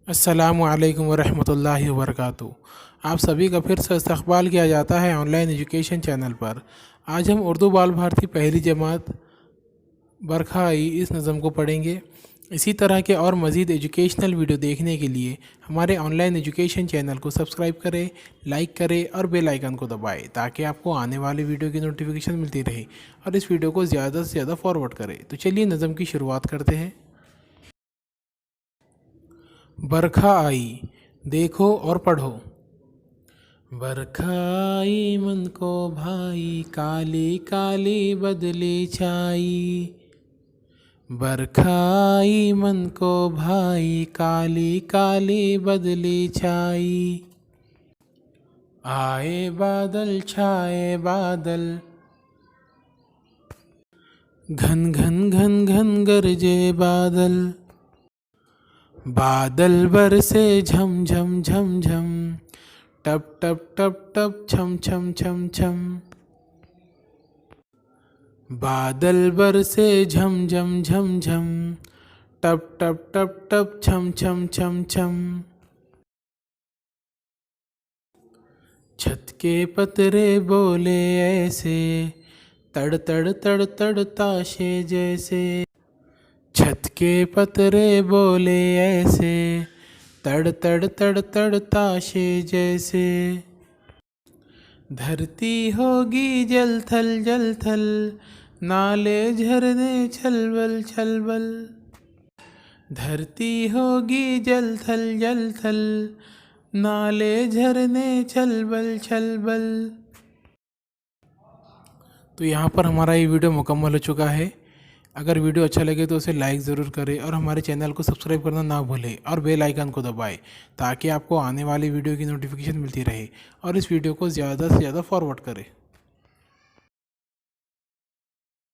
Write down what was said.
अस्सलामुअलैकुम वरहमतुल्लाहि वबरकातुहू। आप सभी का फिर से इस्तकबाल किया जाता है ऑनलाइन एजुकेशन चैनल पर। आज हम उर्दू बाल भारती पहली जमात बरखा आई इस नज़म को पढ़ेंगे। इसी तरह के और मज़ीद एजुकेशनल वीडियो देखने के लिए हमारे ऑनलाइन एजुकेशन चैनल को सब्सक्राइब करें, लाइक करें और बेल आइकन को दबाएं ताकि आपको आने वाले वीडियो की नोटिफिकेशन मिलती रहे और इस वीडियो को ज़्यादा से ज़्यादा फॉरवर्ड करें। तो चलिए नज़म की शुरुआत करते हैं। बरखा आई, देखो और पढ़ो। बरखा आई मन को भाई, काली काली बदली छाई। बरखा आई मन को भाई, काली काली बदली छाई। आए बादल छाए बादल, घन घन घन घन गरजे बादल। बादल बरसे झम झम झम झम, टप टप टप टप छम छम छम छम। बादल बरसे झम झम झम झम, टप टप टप टप छम छम छम छम। छत के पतरे बोले ऐसे, तड़ तड़ तड़ तड़ ताशे जैसे। छत के पतरे बोले ऐसे, तड़ तड़ तड़ तड़ ताशे जैसे। धरती होगी जल थल, नाले झरने छलबल छलबल। धरती होगी जल थल, नाले झरने छलबल छलबल। तो यहाँ पर हमारा ये वीडियो मुकम्मल हो चुका है। अगर वीडियो अच्छा लगे तो उसे लाइक ज़रूर करें और हमारे चैनल को सब्सक्राइब करना ना भूलें और बेल आइकन को दबाएं ताकि आपको आने वाली वीडियो की नोटिफिकेशन मिलती रहे और इस वीडियो को ज़्यादा से ज़्यादा फॉरवर्ड करें।